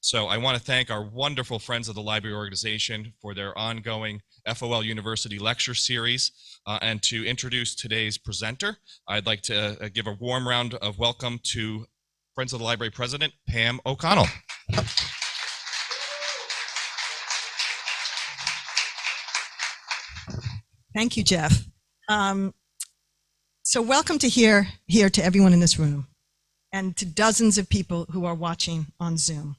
So I want to thank our wonderful Friends of the Library organization for their ongoing FOL University lecture series. And to introduce today's presenter, I'd like to give a warm round of welcome to Friends of the Library President, Pam O'Connell. Thank you, Jeff. So welcome to here to everyone in this room and to dozens of people who are watching on Zoom.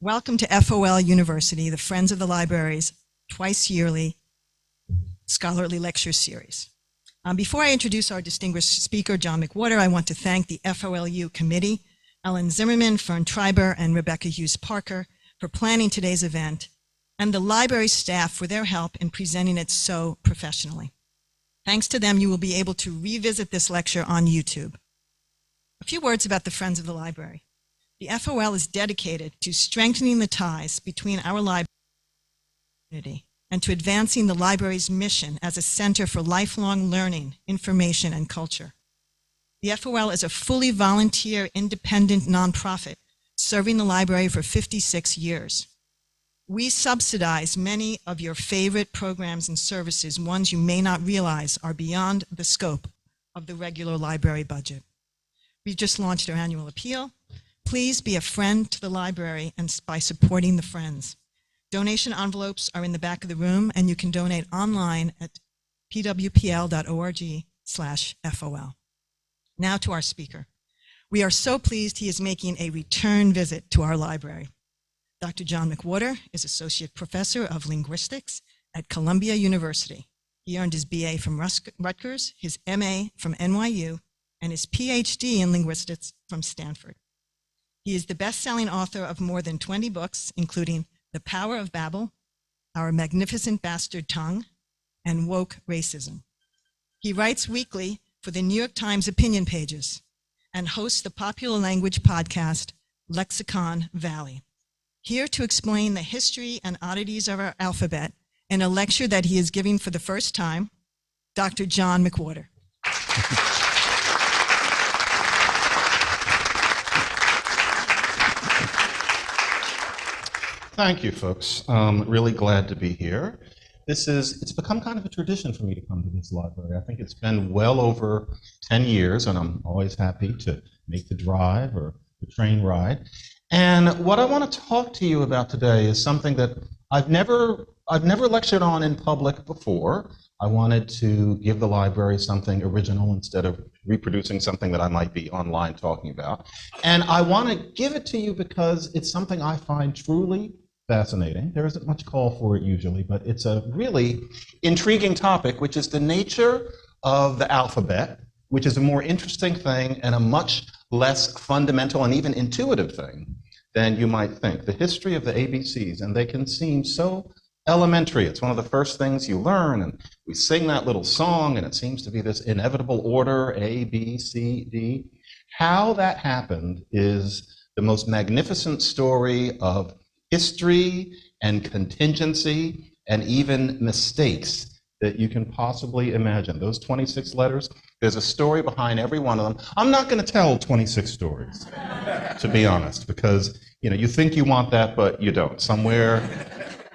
Welcome to FOL University, the Friends of the Library's twice yearly scholarly lecture series. Before I introduce our distinguished speaker, John McWhorter, I want to thank the FOL U committee, Ellen Zimmerman, Fern Treiber, and Rebecca Hughes Parker for planning today's event, and the library staff for their help in presenting it so professionally. Thanks to them, you will be able to revisit this lecture on YouTube. A few words about the Friends of the Library. The FOL is dedicated to strengthening the ties between our library and community and to advancing the library's mission as a center for lifelong learning, information, and culture. The FOL is a fully volunteer, independent nonprofit serving the library for 56 years. We subsidize many of your favorite programs and services, ones you may not realize are beyond the scope of the regular library budget. We've just launched our annual appeal. Please be a friend to the library and by supporting the Friends. Donation envelopes are in the back of the room, and you can donate online at pwpl.org/FOL. Now to our speaker. We are so pleased he is making a return visit to our library. Dr. John McWhorter is Associate Professor of Linguistics at Columbia University. He earned his BA from Rutgers, his MA from NYU, and his PhD in linguistics from Stanford. He is the best-selling author of more than 20 books, including The Power of Babel, Our Magnificent Bastard Tongue, and Woke Racism. He writes weekly for the New York Times Opinion Pages and hosts the popular language podcast Lexicon Valley. Here to explain the history and oddities of our alphabet in a lecture that he is giving for the first time, Dr. John McWhorter. Thank you, folks. Really glad to be here. It's become kind of a tradition for me to come to this library. I think it's been well over 10 years, and I'm always happy to make the drive or the train ride. And what I want to talk to you about today is something that I've never lectured on in public before. I wanted to give the library something original instead of reproducing something that I might be online talking about. And I want to give it to you because it's something I find truly fascinating. There isn't much call for it usually, but it's a really intriguing topic, which is the nature of the alphabet, which is a more interesting thing and a much less fundamental and even intuitive thing than you might think. The history of the ABCs, and they can seem so elementary. It's one of the first things you learn, and we sing that little song, and it seems to be this inevitable order, A, B, C, D. How that happened is the most magnificent story of history and contingency and even mistakes that you can possibly imagine. Those 26 letters, there's a story behind every one of them. I'm not going to tell 26 stories, to be honest, because you think you want that, but you don't. Somewhere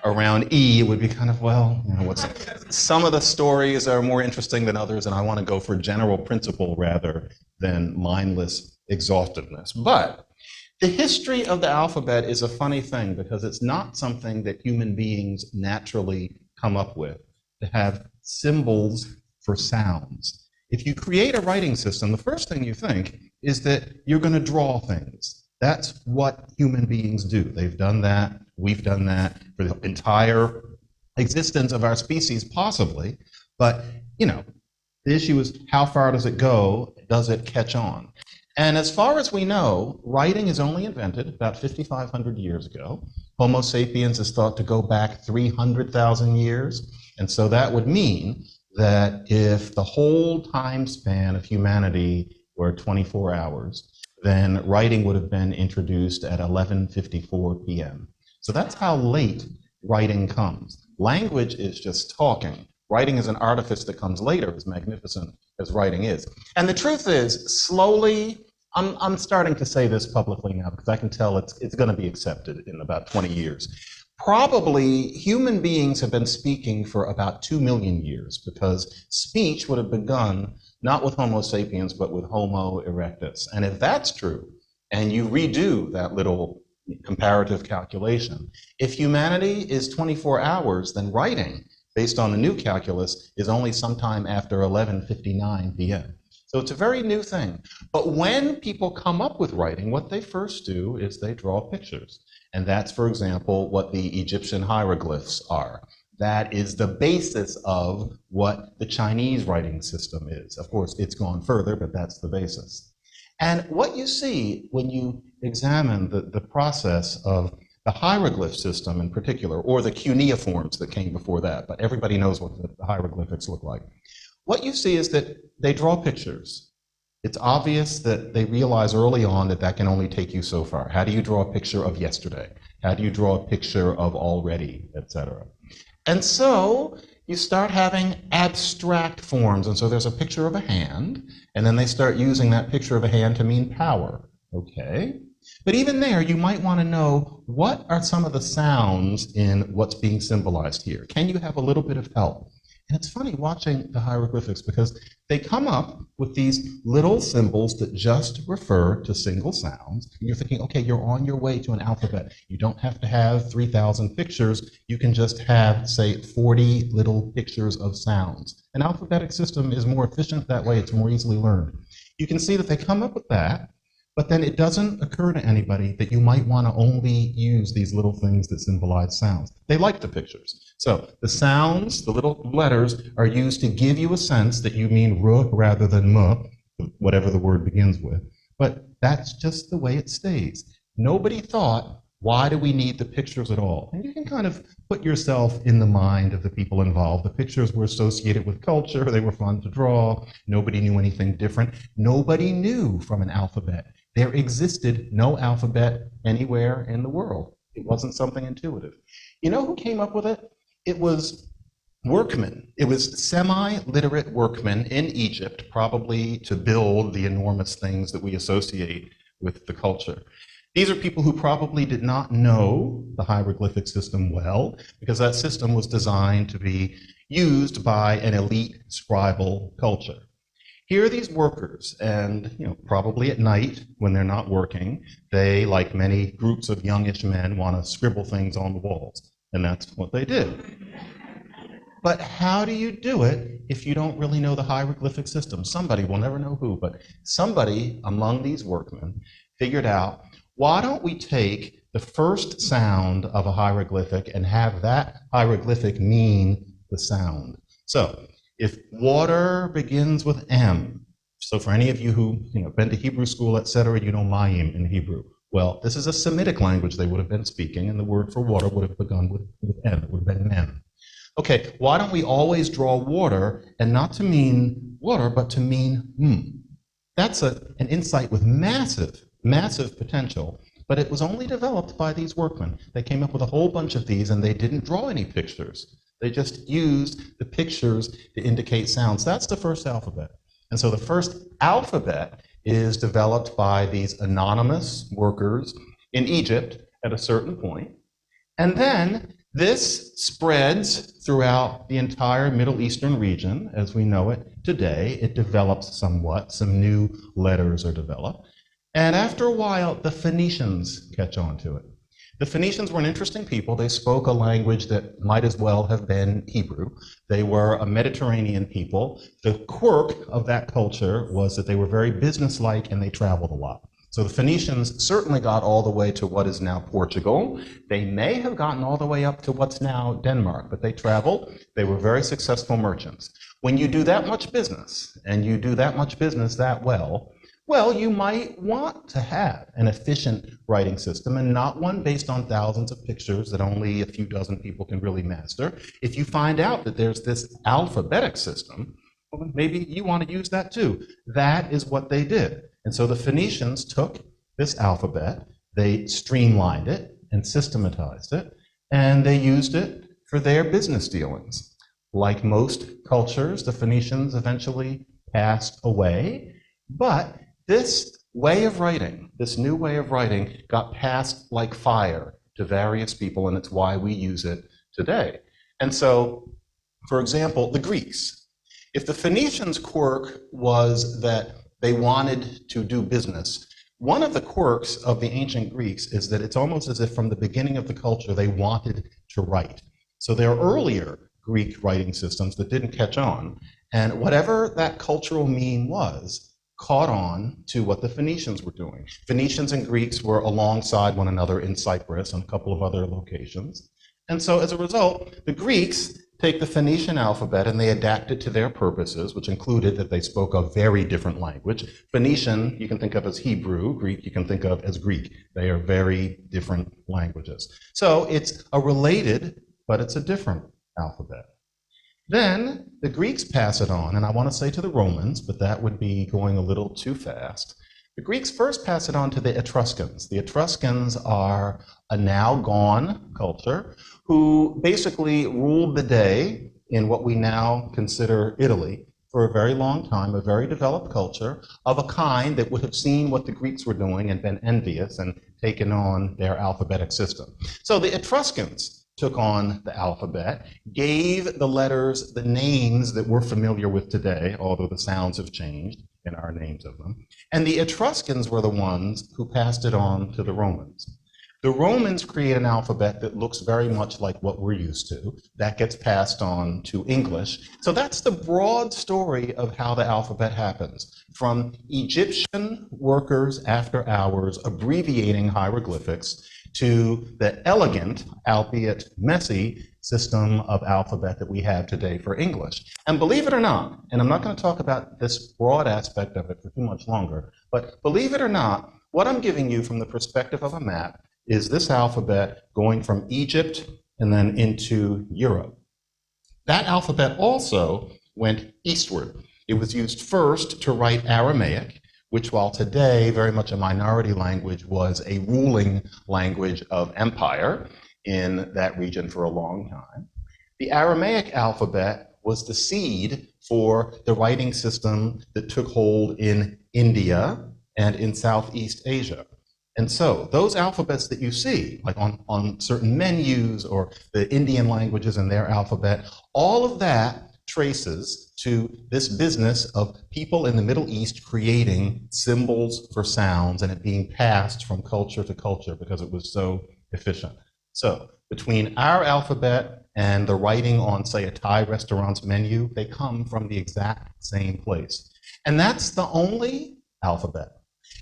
around E, it would be kind of, some of the stories are more interesting than others, and I want to go for general principle rather than mindless exhaustiveness. But the history of the alphabet is a funny thing because it's not something that human beings naturally come up with, to have symbols for sounds. If you create a writing system, the first thing you think is that you're going to draw things. That's what human beings do. They've done that. We've done that for the entire existence of our species, possibly. But, the issue is how far does it go? Does it catch on? And as far as we know, writing is only invented about 5,500 years ago. Homo sapiens is thought to go back 300,000 years. And so that would mean that if the whole time span of humanity were 24 hours, then writing would have been introduced at 11:54 p.m. So that's how late writing comes. Language is just talking. Writing is an artifice that comes later, as magnificent as writing is. And the truth is, slowly, I'm starting to say this publicly now because I can tell it's going to be accepted in about 20 years. Probably human beings have been speaking for about 2 million years, because speech would have begun not with Homo sapiens, but with Homo erectus. And if that's true, and you redo that little comparative calculation, if humanity is 24 hours, then writing, based on the new calculus, is only sometime after 11:59 p.m. So it's a very new thing. But when people come up with writing, what they first do is they draw pictures. And that's, for example, what the Egyptian hieroglyphs are. That is the basis of what the Chinese writing system is. Of course, it's gone further, but that's the basis. And what you see when you examine the process of the hieroglyph system in particular, or the cuneiforms that came before that, but everybody knows what the hieroglyphics look like. What you see is that they draw pictures. It's obvious that they realize early on that that can only take you so far. How do you draw a picture of yesterday? How do you draw a picture of already, etc.? And so you start having abstract forms. And so there's a picture of a hand, and then they start using that picture of a hand to mean power. Okay. But even there, you might want to know, what are some of the sounds in what's being symbolized here? Can you have a little bit of help? And it's funny watching the hieroglyphics, because they come up with these little symbols that just refer to single sounds. And you're thinking, okay, you're on your way to an alphabet. You don't have to have 3,000 pictures. You can just have, say, 40 little pictures of sounds. An alphabetic system is more efficient that way. It's more easily learned. You can see that they come up with that, but then it doesn't occur to anybody that you might want to only use these little things that symbolize sounds. They like the pictures. So the sounds, the little letters, are used to give you a sense that you mean r rather than m, whatever the word begins with. But that's just the way it stays. Nobody thought, why do we need the pictures at all? And you can kind of put yourself in the mind of the people involved. The pictures were associated with culture. They were fun to draw. Nobody knew anything different. Nobody knew from an alphabet. There existed no alphabet anywhere in the world. It wasn't something intuitive. You know who came up with it? It was workmen. It was semi-literate workmen in Egypt, probably to build the enormous things that we associate with the culture. These are people who probably did not know the hieroglyphic system well, because that system was designed to be used by an elite scribal culture. Here are these workers, and probably at night when they're not working, they, like many groups of youngish men, want to scribble things on the walls, and that's what they did. But how do you do it if you don't really know the hieroglyphic system? Somebody, we'll never know who, but somebody among these workmen figured out, why don't we take the first sound of a hieroglyphic and have that hieroglyphic mean the sound? So if water begins with M, so for any of you who been to Hebrew school, etc., you know Mayim in Hebrew. Well, this is a Semitic language they would have been speaking, and the word for water would have begun with M. It would have been Mem. Okay, why don't we always draw water, and not to mean water, but to mean M? That's an insight with massive potential, but it was only developed by these workmen. They came up with a whole bunch of these, and they didn't draw any pictures. They just used the pictures to indicate sounds. That's the first alphabet. And so the first alphabet is developed by these anonymous workers in Egypt at a certain point. And then this spreads throughout the entire Middle Eastern region as we know it today. It develops somewhat. Some new letters are developed. And after a while, the Phoenicians catch on to it. The Phoenicians were an interesting people. They spoke a language that might as well have been Hebrew. They were a Mediterranean people. The quirk of that culture was that they were very businesslike and they traveled a lot. So the Phoenicians certainly got all the way to what is now Portugal. They may have gotten all the way up to what's now Denmark, but they traveled. They were very successful merchants. When you do that much business, and you do that much business that well, you might want to have an efficient writing system, and not one based on thousands of pictures that only a few dozen people can really master. If you find out that there's this alphabetic system, well, maybe you want to use that too. That is what they did. And so the Phoenicians took this alphabet, they streamlined it and systematized it, and they used it for their business dealings. Like most cultures, the Phoenicians eventually passed away, but this way of writing, this new way of writing, got passed like fire to various people, and it's why we use it today. And so, for example, the Greeks. If the Phoenicians' quirk was that they wanted to do business, one of the quirks of the ancient Greeks is that it's almost as if from the beginning of the culture they wanted to write. So there are earlier Greek writing systems that didn't catch on, and whatever that cultural mean was, caught on to what the Phoenicians were doing. Phoenicians and Greeks were alongside one another in Cyprus and a couple of other locations. And so as a result, the Greeks take the Phoenician alphabet and they adapt it to their purposes, which included that they spoke a very different language. Phoenician, you can think of as Hebrew. Greek, you can think of as Greek. They are very different languages. So it's a related, but it's a different alphabet. Then the Greeks pass it on, and I want to say to the Romans, but that would be going a little too fast. The Greeks first pass it on to the Etruscans. The Etruscans are a now gone culture who basically ruled the day in what we now consider Italy for a very long time, a very developed culture of a kind that would have seen what the Greeks were doing and been envious and taken on their alphabetic system. So the Etruscans took on the alphabet, gave the letters the names that we're familiar with today, although the sounds have changed in our names of them. And the Etruscans were the ones who passed it on to the Romans. The Romans create an alphabet that looks very much like what we're used to. That gets passed on to English. So that's the broad story of how the alphabet happens. From Egyptian workers after hours abbreviating hieroglyphics to the elegant, albeit messy, system of alphabet that we have today for English. And believe it or not, and I'm not going to talk about this broad aspect of it for too much longer, but believe it or not, what I'm giving you from the perspective of a map is this alphabet going from Egypt and then into Europe. That alphabet also went eastward. It was used first to write Aramaic, which while today very much a minority language, was a ruling language of empire in that region for a long time. The Aramaic alphabet was the seed for the writing system that took hold in India and in Southeast Asia. And so those alphabets that you see, like on certain menus or the Indian languages and their alphabet, all of that traces to this business of people in the Middle East creating symbols for sounds and it being passed from culture to culture because it was so efficient. So between our alphabet and the writing on, say, a Thai restaurant's menu, they come from the exact same place. And that's the only alphabet.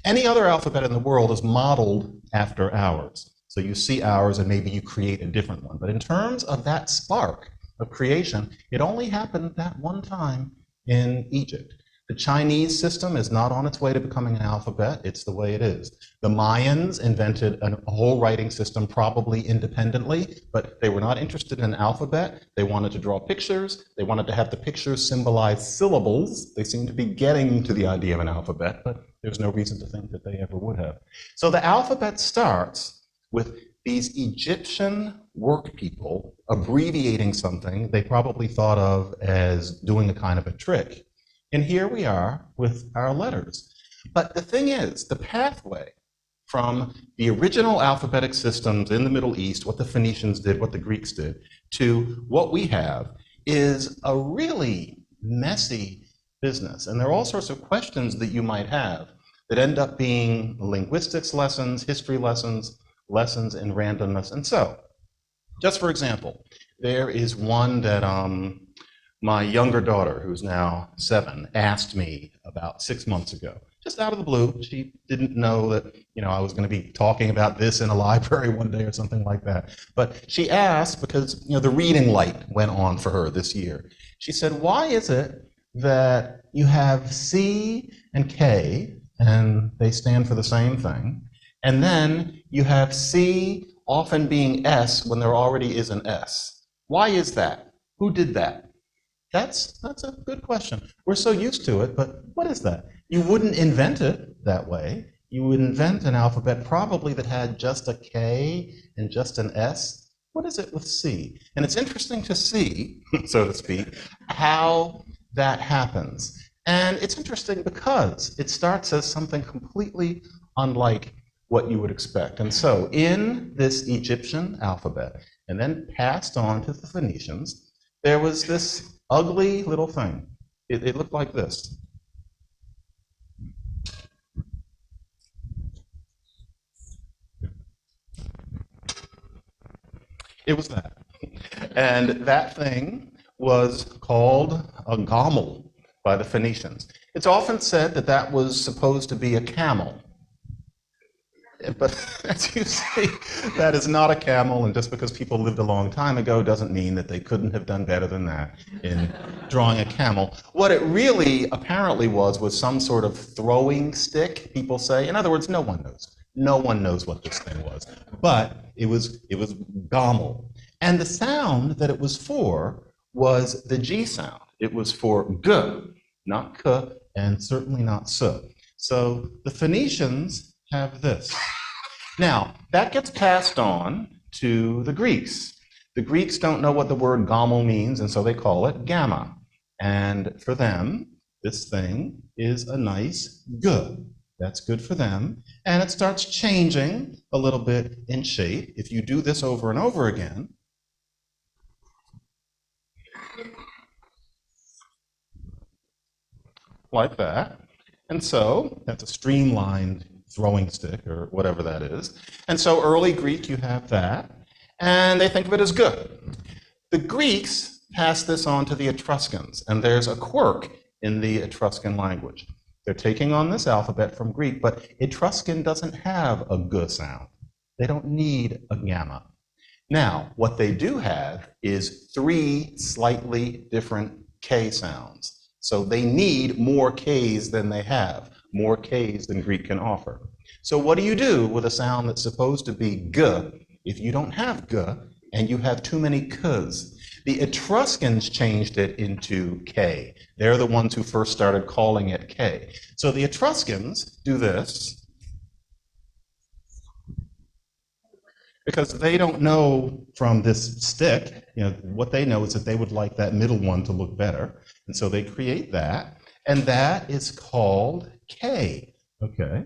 Any other alphabet in the world is modeled after ours. So you see ours and maybe you create a different one. But in terms of that spark of creation, it only happened that one time in Egypt. The Chinese system is not on its way to becoming an alphabet. It's the way it is. The Mayans invented a whole writing system probably independently, but they were not interested in an alphabet. They wanted to draw pictures. They wanted to have the pictures symbolize syllables. They seem to be getting to the idea of an alphabet, but there's no reason to think that they ever would have. So the alphabet starts with these Egyptian work people abbreviating something they probably thought of as doing a kind of a trick. And here we are with our letters. But the thing is, the pathway from the original alphabetic systems in the Middle East, what the Phoenicians did, what the Greeks did, to what we have is a really messy business. And there are all sorts of questions that you might have that end up being linguistics lessons, history lessons, lessons in randomness. And so, just for example, there is one that my younger daughter, who's now 7, asked me about 6 months ago, just out of the blue. She didn't know that, I was going to be talking about this in a library one day or something like that. But she asked because, the reading light went on for her this year. She said, why is it that you have C and K, and they stand for the same thing, and then you have C often being S when there already is an S? Why is that? Who did that? That's a good question. We're so used to it, but what is that? You wouldn't invent it that way. You would invent an alphabet probably that had just a K and just an S. What is it with C? And it's interesting to see, so to speak, how that happens. And it's interesting because it starts as something completely unlike what you would expect. And so in this Egyptian alphabet, and then passed on to the Phoenicians, there was this ugly little thing. It looked like this. It was that. And that thing was called a gomel by the Phoenicians. It's often said that that was supposed to be a camel. But as you see, that is not a camel, and just because people lived a long time ago doesn't mean that they couldn't have done better than that in drawing a camel. What it really apparently was some sort of throwing stick, people say. In other words, no one knows. No one knows what this thing was. But it was gomel. And the sound that it was for was the G sound. It was for g, not k, and certainly not s. So the Phoenicians have this. Now, that gets passed on to the Greeks. The Greeks don't know what the word gomel means, and so they call it gamma. And for them, this thing is a nice g. That's good for them. And it starts changing a little bit in shape. If you do this over and over again, like that. And so that's a streamlined throwing stick or whatever that is. And so early Greek, you have that, and they think of it as good. The Greeks pass this on to the Etruscans, and there's a quirk in the Etruscan language. They're taking on this alphabet from Greek, but Etruscan doesn't have a g sound. They don't need a gamma. Now, what they do have is 3 slightly different K sounds. So they need more Ks than they have, more Ks than Greek can offer. So what do you do with a sound that's supposed to be g if you don't have g and you have too many Ks? The Etruscans changed it into K. They're the ones who first started calling it K. So the Etruscans do this because they don't know from this stick, what they know is that they would like that middle one to look better. And so they create that, and that is called K, okay?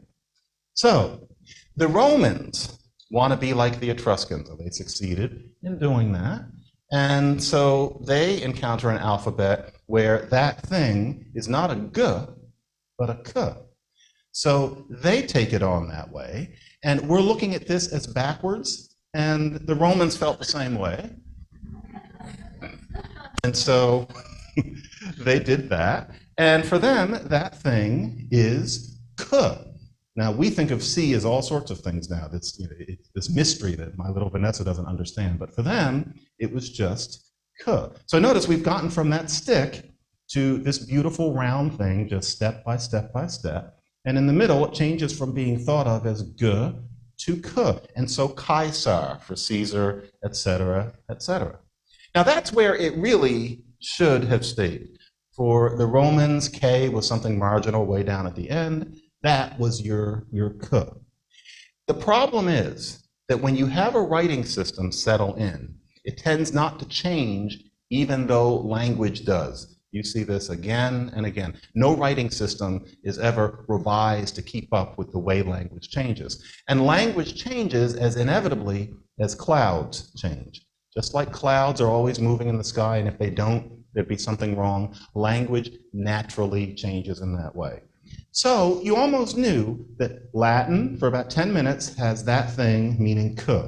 So the Romans want to be like the Etruscans, and they succeeded in doing that. And so they encounter an alphabet where that thing is not a g, but a k. So they take it on that way, and we're looking at this as backwards, and the Romans felt the same way. And so they did that, and for them, that thing is k. Now, we think of C as all sorts of things now. It's this mystery that my little Vanessa doesn't understand, but for them, it was just k. So notice we've gotten from that stick to this beautiful round thing, just step by step by step, and in the middle, it changes from being thought of as g to k, and so Caesar for Caesar, etc., etc. Now, that's where it really should have stayed. For the Romans, K was something marginal way down at the end. That was your k. The problem is that when you have a writing system settle in, it tends not to change even though language does. You see this again and again. No writing system is ever revised to keep up with the way language changes. And language changes as inevitably as clouds change. Just like clouds are always moving in the sky, and if they don't, there'd be something wrong. Language naturally changes in that way. So you almost knew that Latin, for about 10 minutes, has that thing meaning k.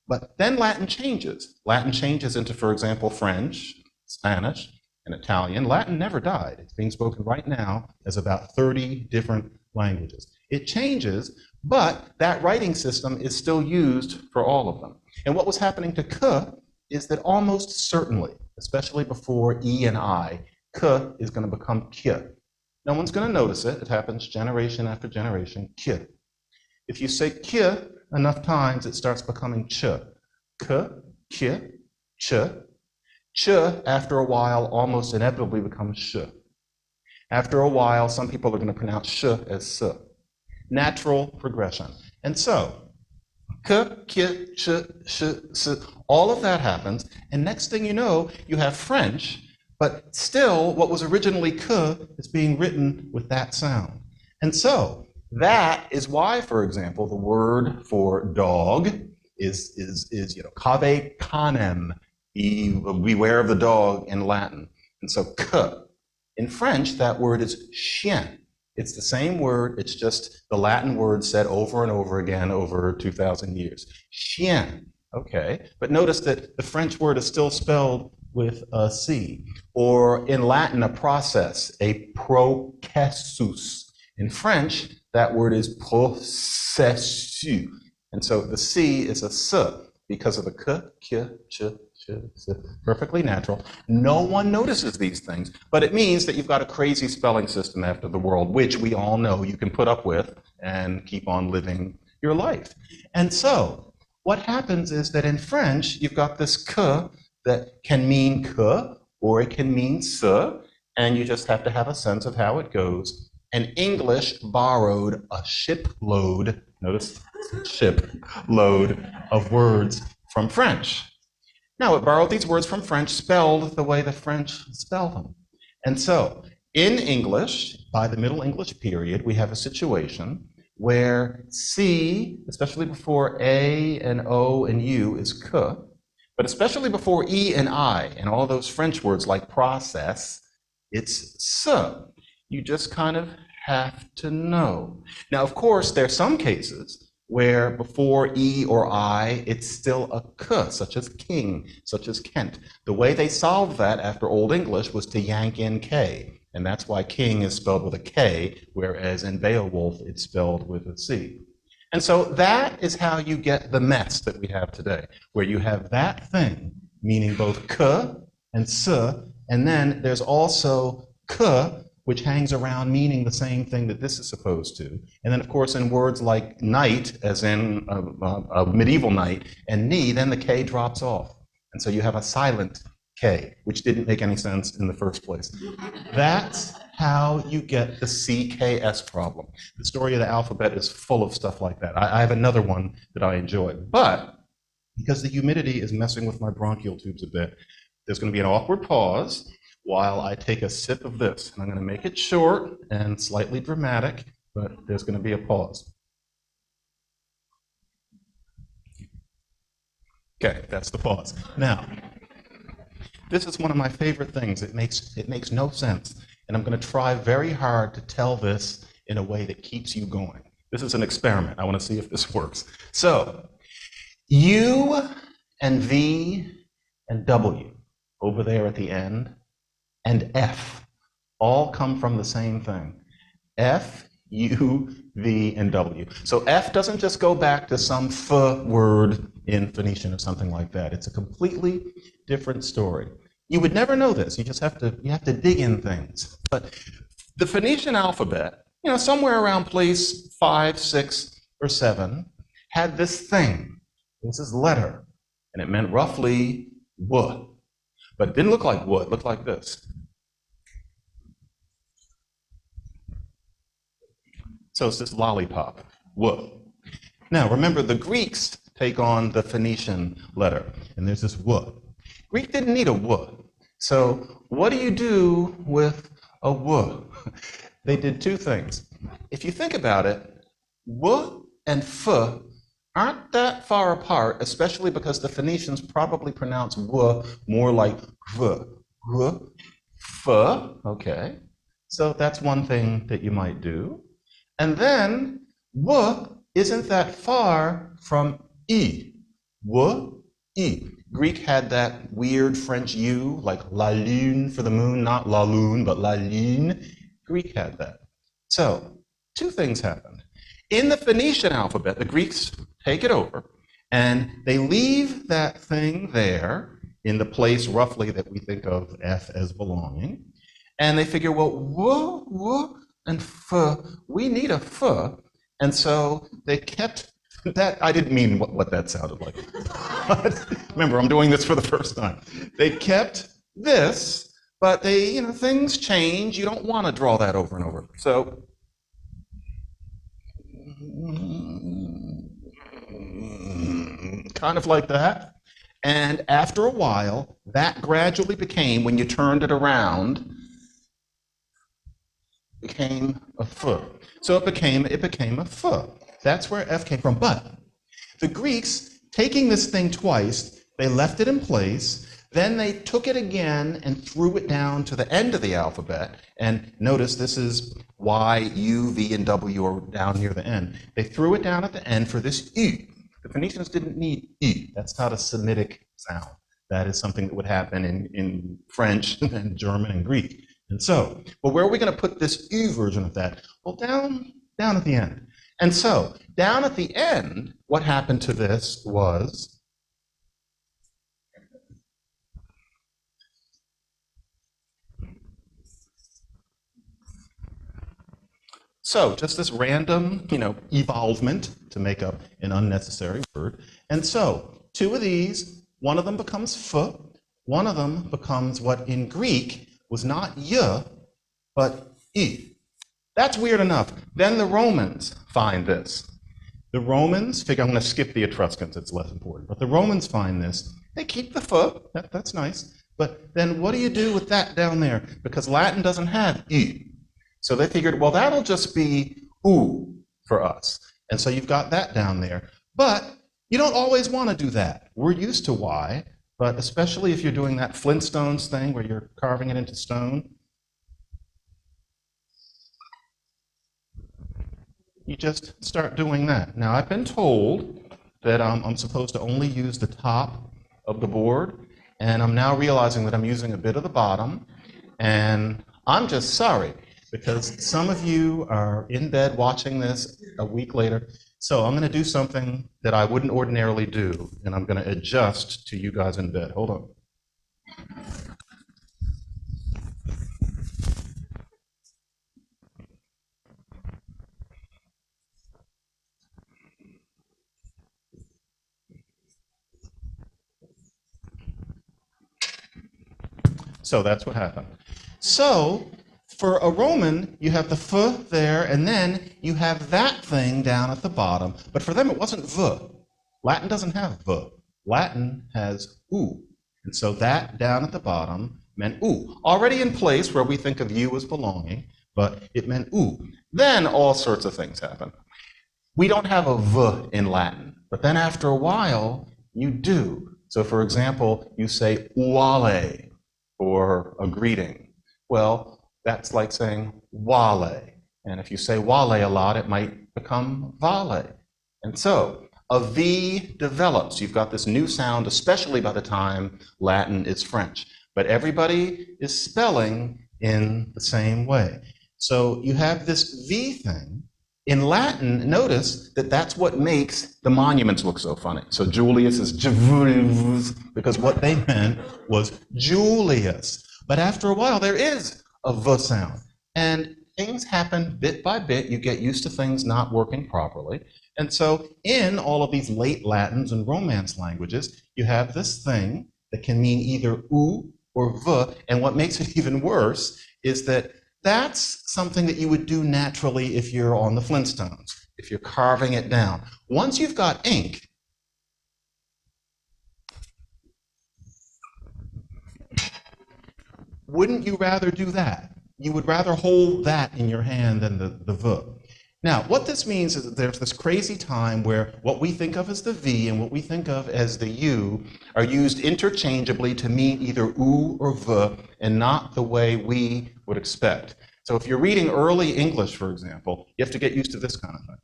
But then Latin changes. Latin changes into, for example, French, Spanish, and Italian. Latin never died. It's being spoken right now as about 30 different languages. It changes, but that writing system is still used for all of them. And what was happening to k is that almost certainly, especially before E and I, k is going to become k. No one's going to notice it. It happens generation after generation, k. If you say k enough times, it starts becoming ch. K, k, ch. Ch, after a while, almost inevitably becomes sh. After a while, some people are going to pronounce sh as s. Natural progression. And so, k, k, ch, sh, s, all of that happens, and next thing you know, you have French But still, what was originally k is being written with that sound. And so that is why, for example, the word for dog is cave canem, beware of the dog in Latin. And so k. In French, that word is chien. It's the same word, it's just the Latin word said over and over again over 2,000 years. Chien, okay. But notice that the French word is still spelled with a C. Or in Latin, a process, a processus. In French, that word is processus. And so the C is a S because of the k, ch, perfectly natural. No one notices these things, but it means that you've got a crazy spelling system after the world, which we all know you can put up with and keep on living your life. And so what happens is that in French, you've got this k that can mean k, or it can mean s, and you just have to have a sense of how it goes. And English borrowed a shipload, notice shipload of words from French. Now, it borrowed these words from French, spelled the way the French spell them. And so, in English, by the Middle English period, we have a situation where C, especially before A and O and U, is k, but especially before E and I, and all those French words like process, it's s. You just kind of have to know. Now, of course, there are some cases where before E or I, it's still a k, such as king, such as Kent. The way they solved that after Old English was to yank in K, and that's why king is spelled with a K, whereas in Beowulf, it's spelled with a C. And so that is how you get the mess that we have today, where you have that thing, meaning both k and s, and then there's also k, which hangs around meaning the same thing that this is supposed to. And then, of course, in words like knight, as in a medieval knight, and knee, then the K drops off. And so you have a silent K, which didn't make any sense in the first place. That's how you get the CKS problem. The story of the alphabet is full of stuff like that. I have another one that I enjoy. But because the humidity is messing with my bronchial tubes a bit, there's going to be an awkward pause while I take a sip of this. And I'm going to make it short and slightly dramatic, but there's going to be a pause. Okay, that's the pause. Now, this is one of my favorite things. It makes no sense. And I'm going to try very hard to tell this in a way that keeps you going. This is an experiment. I want to see if this works. So, U and V and W over there at the end, and F all come from the same thing. F, U, V, and W. So F doesn't just go back to some F word in Phoenician or something like that. It's a completely different story. You would never know this. You have to dig in things. But the Phoenician alphabet, somewhere around place 5, 6, or 7, had this thing. This is letter, and it meant roughly W. But it didn't look like W. It looked like this. So it's this lollipop, W. Now remember, the Greeks take on the Phoenician letter, and there's this W. Greek didn't need a W. So what do you do with a W? They did two things. If you think about it, W and F aren't that far apart, especially because the Phoenicians probably pronounce W more like V. V, F, okay. So that's one thing that you might do. And then, W isn't that far from E. W, E. Greek had that weird French U, like la lune for the moon, not la lune, but la lune. Greek had that. So, two things happened. In the Phoenician alphabet, the Greeks take it over, and they leave that thing there in the place roughly that we think of F as belonging. And they figure, well, W, W, and F, we need a F. And so they kept that. I didn't mean what that sounded like. But remember, I'm doing this for the first time. They kept this, but they, things change. You don't want to draw that over and over. So, kind of like that. And after a while, that gradually became, when you turned it around, became a F. So it became a F. That's where F came from. But the Greeks, taking this thing twice, they left it in place, then they took it again and threw it down to the end of the alphabet. And notice this is Y, U, V, and W are down near the end. They threw it down at the end for this U. The Phoenicians didn't need U. That's not a Semitic sound. That is something that would happen in French and German and Greek. And so, well, where are we going to put this U version of that? Well, down at the end. And so, down at the end, what happened to this was so just this random, evolvement to make up an unnecessary word. And so, two of these, one of them becomes F, one of them becomes what in Greek was not Y, but I. That's weird enough. Then the Romans find this. The Romans figure, I'm going to skip the Etruscans, it's less important, but the Romans find this. They keep the F, that's nice, but then what do you do with that down there? Because Latin doesn't have I. So they figured, well, that'll just be U for us. And so you've got that down there. But you don't always want to do that. We're used to Y, but especially if you're doing that Flintstones thing where you're carving it into stone, you just start doing that. Now, I've been told that I'm supposed to only use the top of the board, and I'm now realizing that I'm using a bit of the bottom, and I'm just sorry, because some of you are in bed watching this a week later. So I'm going to do something that I wouldn't ordinarily do, and I'm going to adjust to you guys in bed. Hold on. So that's what happened. So for a Roman, you have the F there, and then you have that thing down at the bottom. But for them, it wasn't V. Latin doesn't have V. Latin has U. And so that down at the bottom meant U. Already in place where we think of U as belonging, but it meant U. Then all sorts of things happen. We don't have a V in Latin, but then after a while, you do. So for example, you say uale for a greeting. Well, that's like saying wale. And if you say wale a lot, it might become vale. And so a V develops. You've got this new sound, especially by the time Latin is French. But everybody is spelling in the same way. So you have this V thing. In Latin, notice that that's what makes the monuments look so funny. So Julius is Julius, because what they meant was Julius. But after a while, there is a V sound. And things happen bit by bit. You get used to things not working properly. And so in all of these late Latins and Romance languages, you have this thing that can mean either U or V. And what makes it even worse is that that's something that you would do naturally if you're on the Flintstones, if you're carving it down. Once you've got ink, wouldn't you rather do that? You would rather hold that in your hand than the V. Now, what this means is that there's this crazy time where what we think of as the V and what we think of as the U are used interchangeably to mean either U or V and not the way we would expect. So if you're reading early English, for example, you have to get used to this kind of thing.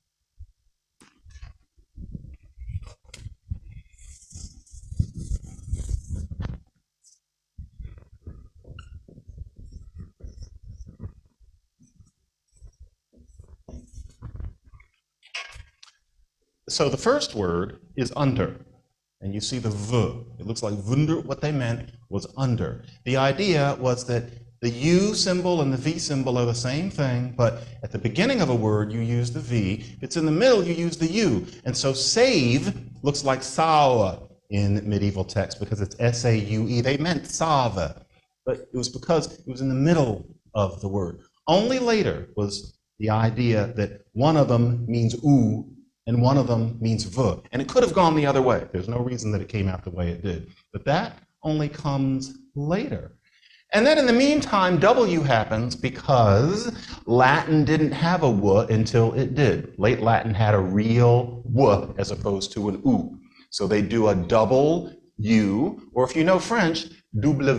So the first word is under, and you see the V. It looks like wunder. What they meant was under. The idea was that the U symbol and the V symbol are the same thing, but at the beginning of a word, you use the V. If it's in the middle, you use the U. And so save looks like sawa in medieval texts because it's S-A-U-E. They meant save, but it was because it was in the middle of the word. Only later was the idea that one of them means U and one of them means v. And it could have gone the other way. There's no reason that it came out the way it did. But that only comes later. And then in the meantime, W happens because Latin didn't have a W until it did. Late Latin had a real W as opposed to an U. So they do a double U, or if you know French, W.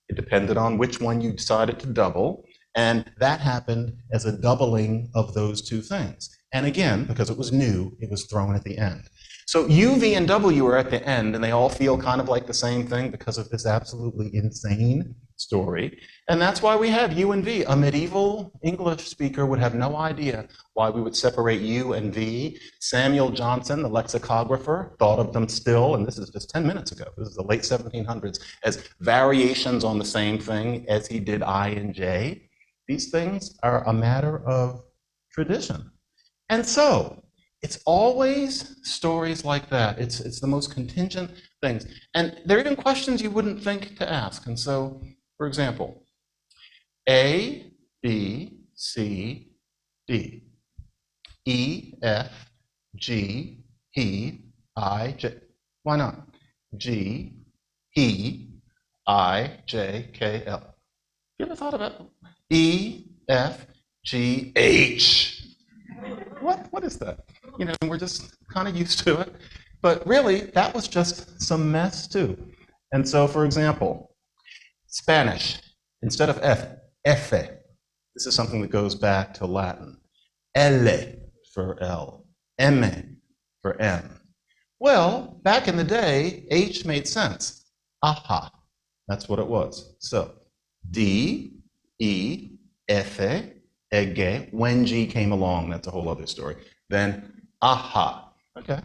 It depended on which one you decided to double. And that happened as a doubling of those two things. And again, because it was new, it was thrown at the end. So U, V, and W are at the end, and they all feel kind of like the same thing because of this absolutely insane story. And that's why we have U and V. A medieval English speaker would have no idea why we would separate U and V. Samuel Johnson, the lexicographer, thought of them still, and this is just 10 minutes ago, this is the late 1700s, as variations on the same thing as he did I and J. These things are a matter of tradition. And so, it's always stories like that. It's the most contingent things. And there are even questions you wouldn't think to ask. And so, for example, A, B, C, D, E, F, G, He, I, J. Why not? G, He, I, J, K, L. You ever thought about E, F, G, H? What is that? You know, we're just kind of used to it. But really, that was just some mess too. And so, for example, Spanish, instead of F, Efe. This is something that goes back to Latin. L for L, M for M. Well, back in the day, H made sense. Aha, that's what it was. So, D, E, Efe, Ege. When G came along, that's a whole other story. Then aha. Okay.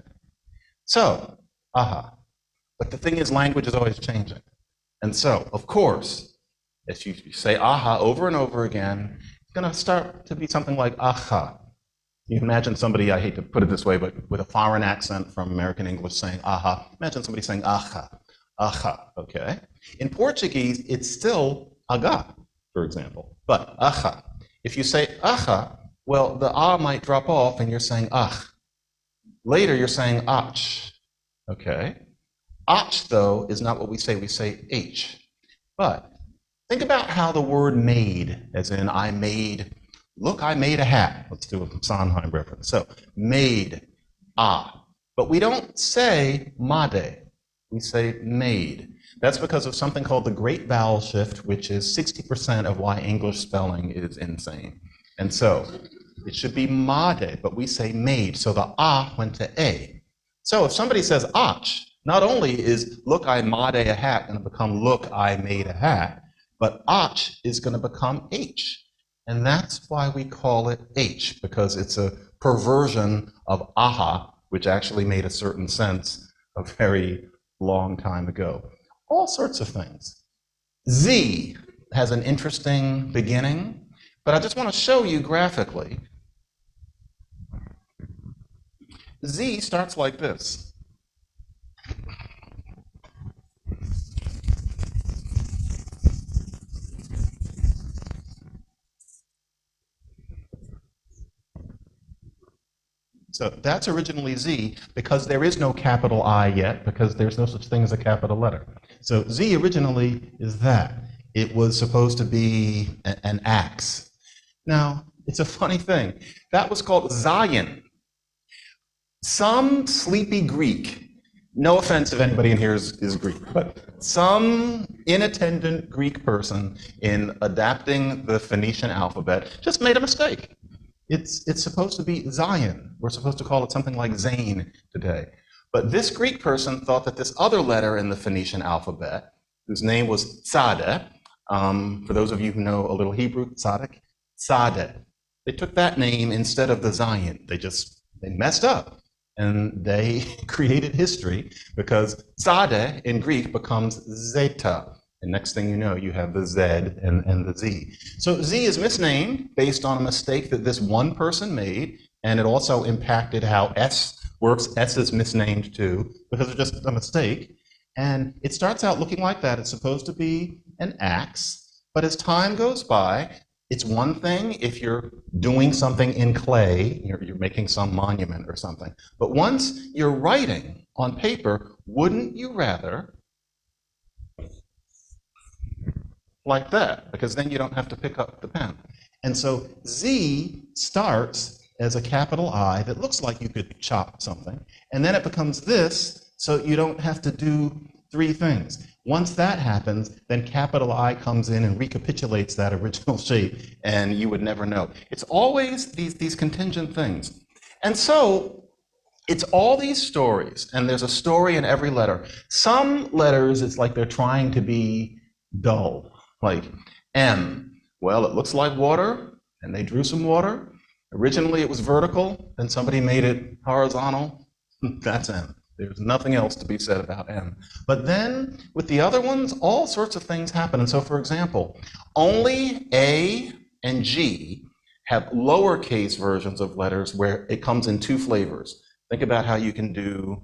So, aha. But the thing is, language is always changing. And so, of course, if you say aha over and over again, it's going to start to be something like aha. You can imagine somebody, I hate to put it this way, but with a foreign accent from American English saying aha. Imagine somebody saying aha. Aha, okay? In Portuguese, it's still aga, for example. But aha. If you say aha, well, the ah might drop off and you're saying ach. Later, you're saying ach, okay? Ach, though, is not what we say h. But think about how the word made, as in I made, look, I made a hat. Let's do a Sondheim reference. So, made, ah. But we don't say made, we say made. That's because of something called the Great Vowel Shift, which is 60% of why English spelling is insane. And so, it should be made, but we say made, so the ah went to a. So if somebody says ach, not only is look, I made a hat going to become look, I made a hat, but ach is going to become h. And that's why we call it h, because it's a perversion of aha, which actually made a certain sense a very long time ago. All sorts of things. Z has an interesting beginning, but I just want to show you graphically. Z starts like this. So that's originally Z because there is no capital I yet, because there's no such thing as a capital letter. So Z originally is that. It was supposed to be an axe. Now, it's a funny thing. That was called Zion. Some sleepy Greek, no offense if anybody in here is Greek, but some inattendant Greek person in adapting the Phoenician alphabet just made a mistake. It's supposed to be Zion. We're supposed to call it something like Zane today. But this Greek person thought that this other letter in the Phoenician alphabet, whose name was Tzadeh, for those of you who know a little Hebrew, Tzaddik, Tzadeh. They took that name instead of the Zion. They messed up. And they created history because Tzadeh in Greek becomes Zeta. And next thing you know, you have the Z and the Z. So Z is misnamed based on a mistake that this one person made, and it also impacted how S works. S is misnamed too, because it's just a mistake. And it starts out looking like that. It's supposed to be an axe, but as time goes by, It's one thing if you're doing something in clay, you're making some monument or something. But once you're writing on paper, wouldn't you rather like that? Because then you don't have to pick up the pen. And so Z starts as a capital I that looks like you could chop something, and then it becomes this, so you don't have to do three things. Once that happens, then capital I comes in and recapitulates that original shape, and you would never know. It's always these contingent things. And so it's all these stories, and there's a story in every letter. Some letters, it's like they're trying to be dull, like M. Well, it looks like water, and they drew some water. Originally, it was vertical, then somebody made it horizontal. That's M. There's nothing else to be said about M. But then, with the other ones, all sorts of things happen. And so, for example, only A and G have lowercase versions of letters where it comes in two flavors. Think about how you can do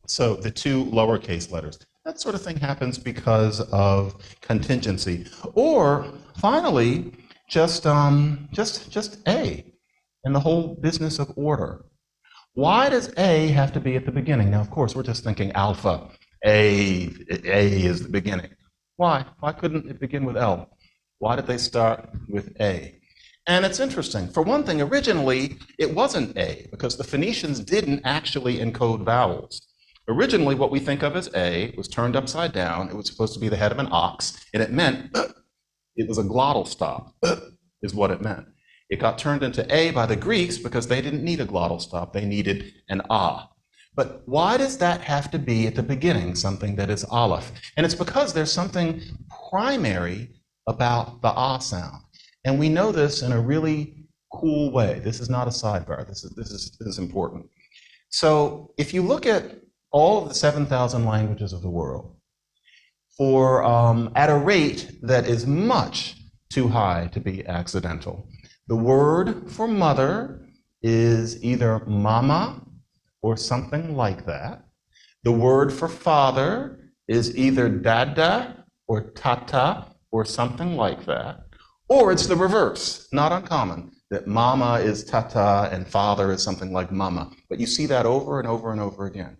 so the two lowercase letters. That sort of thing happens because of contingency. Or finally, just A and the whole business of order. Why does A have to be at the beginning? Now, of course, we're just thinking alpha. A is the beginning. Why? Why couldn't it begin with L? Why did they start with A? And it's interesting. For one thing, originally, it wasn't A, because the Phoenicians didn't actually encode vowels. Originally, what we think of as A was turned upside down. It was supposed to be the head of an ox, and it meant it was a glottal stop, is what it meant. It got turned into A by the Greeks because they didn't need a glottal stop. They needed an ah. But why does that have to be at the beginning, something that is aleph? And it's because there's something primary about the ah sound. And we know this in a really cool way. This is not a sidebar. This is important. So if you look at all of the 7,000 languages of the world, for at a rate that is much too high to be accidental, the word for mother is either mama or something like that. The word for father is either dada or tata or something like that. Or it's the reverse, not uncommon, that mama is tata and father is something like mama. But you see that over and over and over again.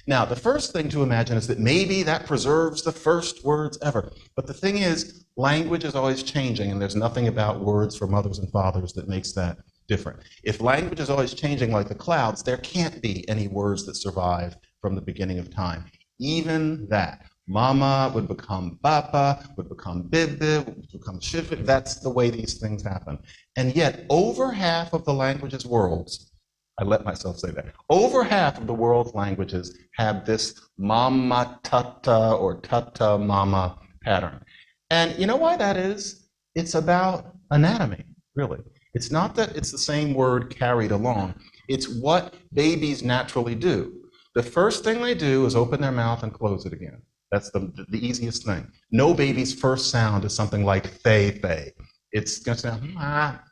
Now, the first thing to imagine is that maybe that preserves the first words ever. But the thing is, language is always changing, and there's nothing about words for mothers and fathers that makes that different. If language is always changing like the clouds, there can't be any words that survive from the beginning of time. Even that. Mama would become papa, would become bibi, would become shivit. That's the way these things happen. And yet, over half of the languages worlds, I let myself say that. Over half of the world's languages have this mama tata or tata mama pattern. And you know why that is? It's about anatomy, really. It's not that it's the same word carried along. It's what babies naturally do. The first thing they do is open their mouth and close it again. That's the easiest thing. No baby's first sound is something like thay. It's going to sound ah.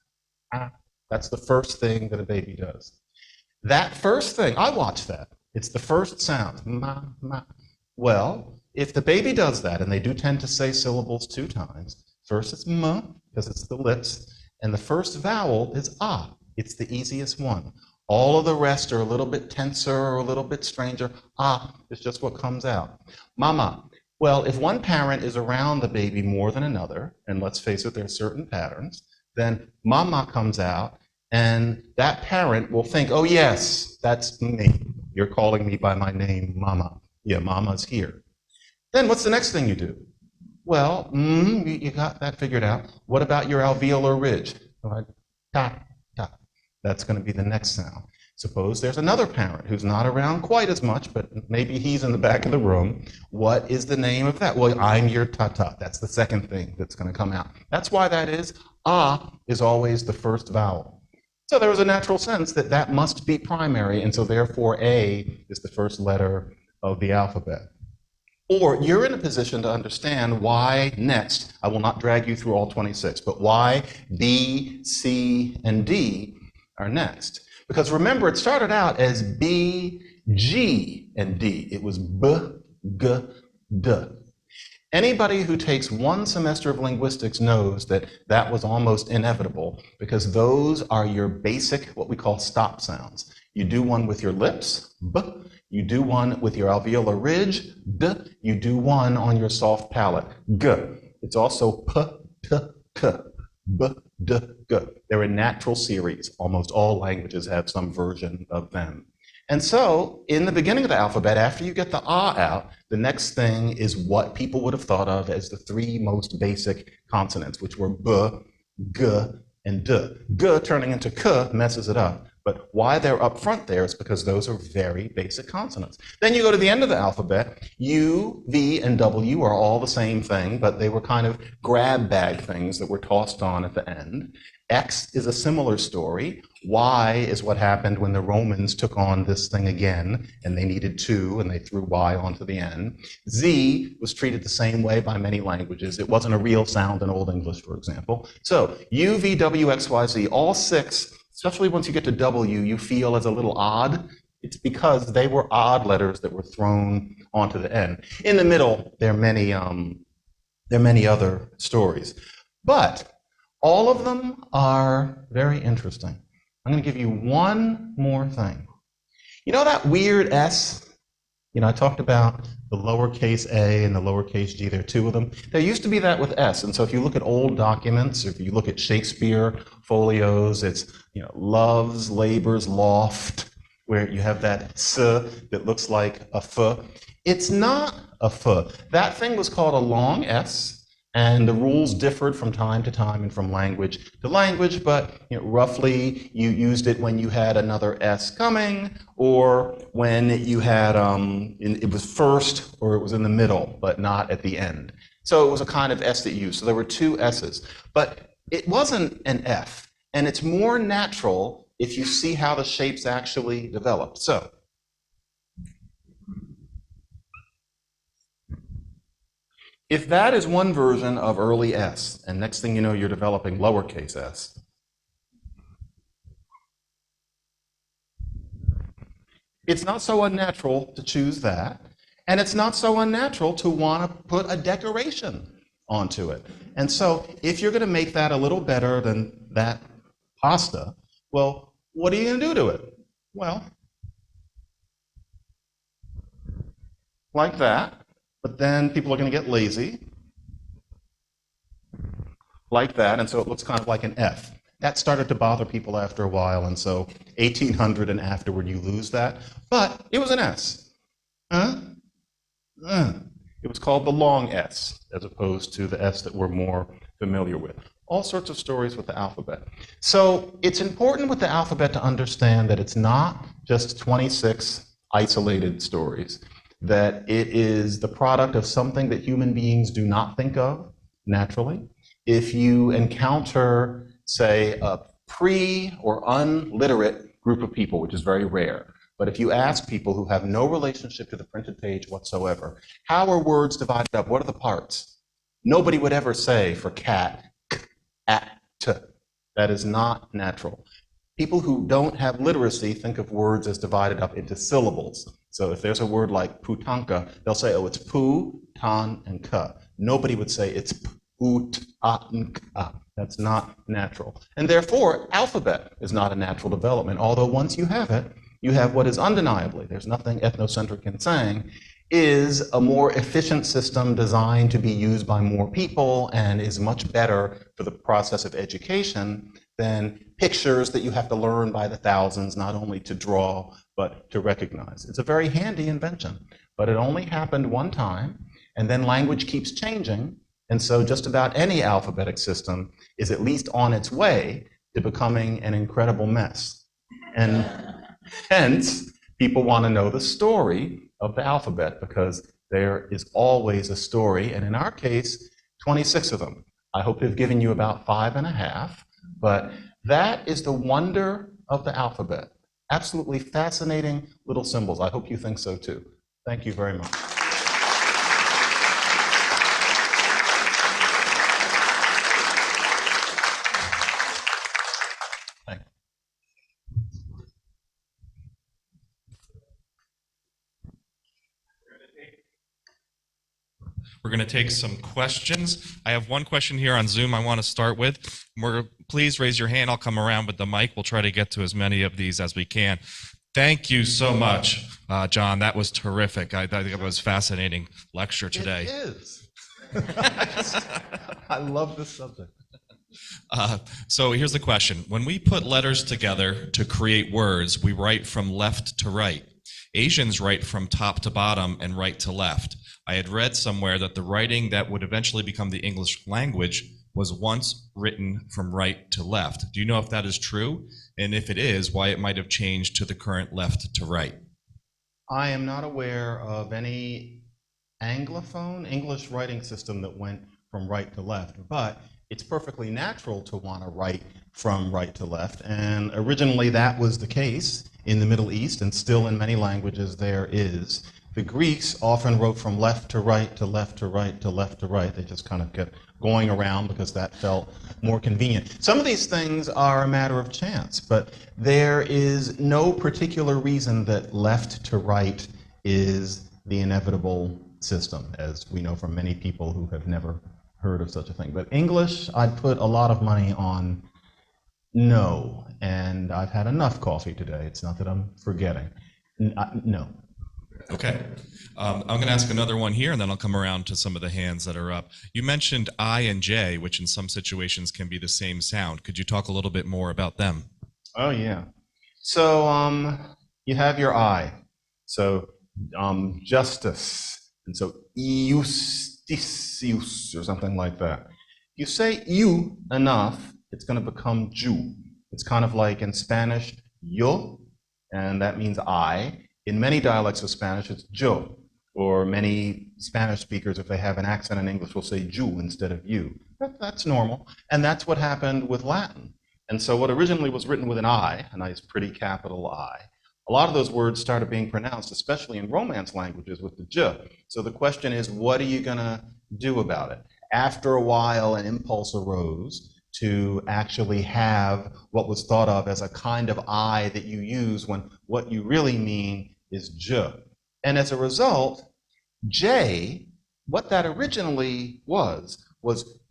That's the first thing that a baby does. That first thing, I watch that. It's the first sound, ma. Well, if the baby does that, and they do tend to say syllables 2 times, first it's ma, because it's the lips, and the first vowel is ah. It's the easiest one. All of the rest are a little bit tenser or a little bit stranger. Ah is just what comes out. Mama. Well, if one parent is around the baby more than another, and let's face it, there are certain patterns, then mama comes out, and that parent will think, oh yes, that's me. You're calling me by my name, mama. Yeah, mama's here. Then what's the next thing you do? Well, you got that figured out. What about your alveolar ridge? Ta. That's going to be the next sound. Suppose there's another parent who's not around quite as much, but maybe he's in the back of the room. What is the name of that? Well, I'm your tata. That's the second thing that's going to come out. That's why that is. Ah is always the first vowel. So there was a natural sense that that must be primary, and so therefore A is the first letter of the alphabet. Or you're in a position to understand why next, I will not drag you through all 26, but why B, C, and D are next. Because remember, it started out as B, G and D. It was B, G, D. Anybody who takes one semester of linguistics knows that that was almost inevitable because those are your basic, what we call stop sounds. You do one with your lips, B. You do one with your alveolar ridge, D. You do one on your soft palate, G. It's also P, T, K, B, D, G. They're a natural series. Almost all languages have some version of them. And so, in the beginning of the alphabet, after you get the ah out, the next thing is what people would have thought of as the three most basic consonants, which were b, g, and d. G turning into k messes it up. But why they're up front there is because those are very basic consonants. Then you go to the end of the alphabet. U, V, and W are all the same thing, but they were kind of grab bag things that were tossed on at the end. X is a similar story. Y is what happened when the Romans took on this thing again, and they needed two, and they threw Y onto the end. Z was treated the same way by many languages. It wasn't a real sound in Old English, for example. So U, V, W, X, Y, Z, all six, especially once you get to W, you feel as a little odd. It's because they were odd letters that were thrown onto the end. In the middle, there are many other stories. But all of them are very interesting. I'm going to give you one more thing. You know that weird S? You know, I talked about the lowercase a and the lowercase g. There are two of them. There used to be that with S. And so if you look at old documents, or if you look at Shakespeare folios, it's, you know, loves, labors, loft, where you have that s that looks like a f. It's not a f. That thing was called a long S. And the rules differed from time to time and from language to language, but you know, roughly you used it when you had another S coming, or when you had, it was first or it was in the middle, but not at the end. So it was a kind of S that you used. So there were two S's, but it wasn't an F. And it's more natural if you see how the shapes actually developed. So if that is one version of early S, and next thing you know, you're developing lowercase s, it's not so unnatural to choose that, and it's not so unnatural to want to put a decoration onto it. And so if you're going to make that a little better than that pasta, well, what are you going to do to it? Well, like that. But then people are going to get lazy, like that, and so it looks kind of like an F. That started to bother people after a while, and so 1800 and afterward you lose that. But it was an S. It was called the long S, as opposed to the S that we're more familiar with. All sorts of stories with the alphabet. So it's important with the alphabet to understand that it's not just 26 isolated stories, that it is the product of something that human beings do not think of naturally. If you encounter, say, a pre or unliterate group of people, which is very rare, but if you ask people who have no relationship to the printed page whatsoever, how are words divided up? What are the parts? Nobody would ever say for cat, k, at, t. That is not natural. People who don't have literacy think of words as divided up into syllables. So if there's a word like putanka, they'll say, oh, it's pu, tan, and ka. Nobody would say it's put, and ka. That's not natural. And therefore, alphabet is not a natural development, although once you have it, you have what is undeniably, there's nothing ethnocentric in saying, is a more efficient system designed to be used by more people and is much better for the process of education than pictures that you have to learn by the thousands, not only to draw, but to recognize. It's a very handy invention, but it only happened one time, and then language keeps changing, and so just about any alphabetic system is at least on its way to becoming an incredible mess. And hence, people want to know the story of the alphabet, because there is always a story, and in our case, 26 of them. I hope they've given you about 5.5, but that is the wonder of the alphabet. Absolutely fascinating little symbols. I hope you think so too. Thank you very much. We're going to take some questions. I have one question here on Zoom I want to start with. Please raise your hand. I'll come around with the mic. We'll try to get to as many of these as we can. Thank you so much, John. That was terrific. I think it was a fascinating lecture today. It is. I love this subject. So here's the question. When we put letters together to create words, we write from left to right. Asians write from top to bottom and right to left. I had read somewhere that the writing that would eventually become the English language was once written from right to left. Do you know if that is true? And if it is, why it might have changed to the current left to right? I am not aware of any Anglophone English writing system that went from right to left, but it's perfectly natural to want to write from right to left. And originally that was the case in the Middle East, and still in many languages there is. The Greeks often wrote from left to right to left to right to left to right. They just kind of kept going around because that felt more convenient. Some of these things are a matter of chance, but there is no particular reason that left to right is the inevitable system, as we know from many people who have never heard of such a thing. But English, I'd put a lot of money on no, and I've had enough coffee today. It's not that I'm forgetting. No. Okay. I'm going to ask another one here, and then I'll come around to some of the hands that are up. You mentioned I and J, which in some situations can be the same sound. Could you talk a little bit more about them? Oh, yeah. So you have your I. So justice. And so justicius or something like that. You say you enough, it's going to become ju. It's kind of like in Spanish, yo, and that means I. In many dialects of Spanish, it's yo. Or many Spanish speakers, if they have an accent in English, will say ju instead of you. That's normal. And that's what happened with Latin. And so what originally was written with an I, a nice pretty capital I, a lot of those words started being pronounced, especially in Romance languages, with the j. So the question is, what are you going to do about it? After a while, an impulse arose to actually have what was thought of as a kind of I that you use when what you really mean is j. And as a result, J, what that originally was